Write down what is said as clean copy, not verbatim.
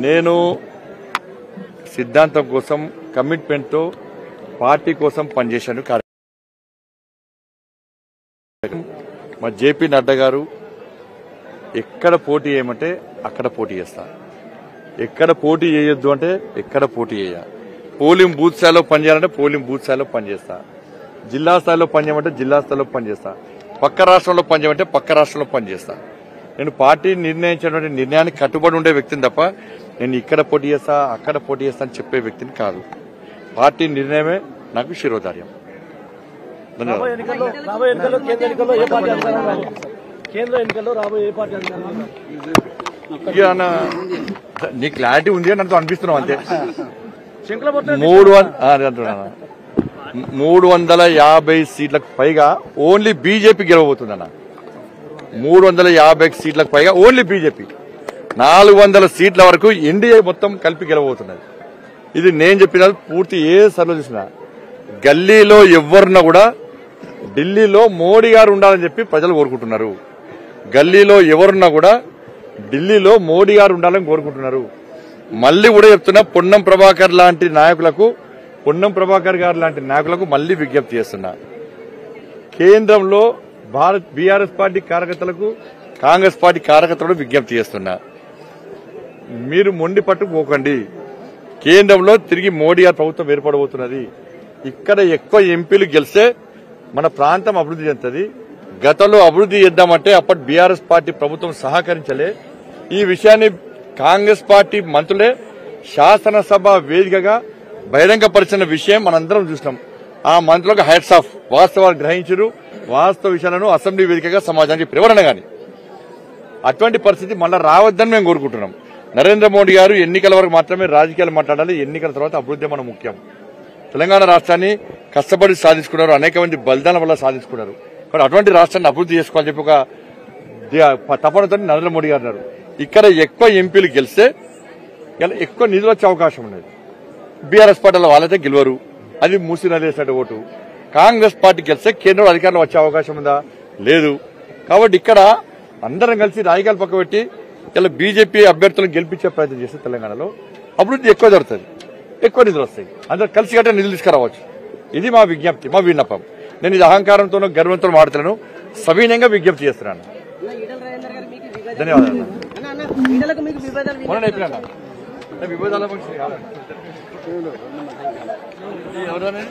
నేను సిద్ధాంతం కోసం కమిట్మెంట్ తో పార్టీ కోసం పనిచేశాను. మా జేపీ నడ్డా గారు ఎక్కడ పోటీ చేయమంటే అక్కడ పోటీ చేస్తా, ఎక్కడ పోటీ చేయొద్దు అంటే ఎక్కడ పోటీ చేయ. పోలింగ్ బూత్ స్థాయిలో పనిచేయాలంటే పోలింగ్ బూత్ స్థాయిలో పనిచేస్తా, జిల్లా స్థాయిలో పనిచేయమంటే జిల్లా స్థాయిలో పనిచేస్తా, పక్క రాష్ట్రంలో పనిచేయమంటే పక్క రాష్ట్రంలో పనిచేస్తా. నేను పార్టీ నిర్ణయించినటువంటి నిర్ణయానికి కట్టుబడి ఉండే వ్యక్తిని తప్ప నేను ఇక్కడ పోటీ చేస్తా అక్కడ పోటీ చేస్తా అని చెప్పే వ్యక్తిని కాదు. పార్టీ నిర్ణయమే నాకు శిరోధార్యం. నీ క్లారిటీ ఉంది అని నాకు అనిపిస్తున్నావు అంతే. 350 సీట్లకు పైగా ఓన్లీ బీజేపీ గెలవబోతుందన్న. 350 సీట్లకు పైగా ఓన్లీ బీజేపీ, 400 సీట్ల వరకు ఎన్డీఏ మొత్తం కలిపి గెలవబోతున్నది. ఇది నేను చెప్పిన పూర్తి ఏ సర్వే చూసినా గల్లీలో ఎవరున్నా కూడా ఢిల్లీలో మోడీ గారు ఉండాలని చెప్పి ప్రజలు కోరుకుంటున్నారు. గల్లీలో ఎవరున్నా కూడా ఢిల్లీలో మోడీ గారు ఉండాలని కోరుకుంటున్నారు. మళ్లీ కూడా చెప్తున్నా, పొన్నం ప్రభాకర్ గారు లాంటి నాయకులకు మళ్లీ విజ్ఞప్తి చేస్తున్నా. కేంద్రంలో బీఆర్ఎస్ పార్టీ కార్యకర్తలకు కాంగ్రెస్ పార్టీ కార్యకర్తలకు విజ్ఞప్తి చేస్తున్నా, మీరు మొండి పట్టుకుపోకండి. కేంద్రంలో తిరిగి మోడీ గారి ప్రభుత్వం ఏర్పడబోతున్నది. ఇక్కడ ఎక్కువ ఎంపీలు గెలిస్తే మన ప్రాంతం అభివృద్ధి చెందుతుంది. గతంలో అభివృద్ధి చేద్దామంటే అప్పటి బీఆర్ఎస్ పార్టీ ప్రభుత్వం సహకరించలే. ఈ విషయాన్ని కాంగ్రెస్ పార్టీ మంత్రులే శాసనసభ వేదికగా బహిరంగపరిచిన విషయం మనందరం చూసినాం. ఆ మంత్రులకు హ్యాట్స్ ఆఫ్, వాస్తవాలు గ్రహించారు, వాస్తవ విషయాలను అసెంబ్లీ వేదికగా సమాజానికి ఎవరన్నా గాని అటువంటి పరిస్థితి మళ్ళా రావద్దని మేము కోరుకుంటున్నాం. నరేంద్ర మోడీ గారు ఎన్నికల వరకు మాత్రమే రాజకీయాలు మాట్లాడాలి, ఎన్నికల తర్వాత అభివృద్ధి మన ముఖ్యం. తెలంగాణ రాష్ట్రాన్ని కష్టపడి సాధించుకున్నారు, అనేక మంది బలిదానం వల్ల సాధించుకున్నారు. కాబట్టి అటువంటి రాష్ట్రాన్ని అభివృద్ధి చేసుకోవాలని చెప్పి ఒక తపనతో నరేంద్ర మోడీ గారు అన్నారు. ఇక్కడ ఎక్కువ ఎంపీలు గెలిస్తే ఎక్కువ నిధులు వచ్చే అవకాశం ఉన్నది. బీఆర్ఎస్ పార్టీలో వాళ్ళైతే గెలవరు, అది మూసి నదిలేసినట్టు ఓటు. కాంగ్రెస్ పార్టీ గెలిస్తే కేంద్రంలో అధికారంలో వచ్చే అవకాశం ఉందా? లేదు. కాబట్టి ఇక్కడ అందరం కలిసి రాజకీయాలు పక్క పెట్టి ఇలా బీజేపీ అభ్యర్థులను గెలిపించే ప్రయత్నం చేస్తే తెలంగాణలో అభివృద్ధి ఎక్కువ జరుగుతుంది, ఎక్కువ నిధులు వస్తాయి, అందరూ కలిసి కట్టే నిధులు తీసుకురావచ్చు. ఇది మా విజ్ఞప్తి, మా విన్నపం. నేను ఇది అహంకారంతోనో గర్వంతో మాడుతున్నాను, సవినయంగా విజ్ఞప్తి చేస్తున్నాను. ధన్యవాదాలు. విభేదాల ఎవరైనా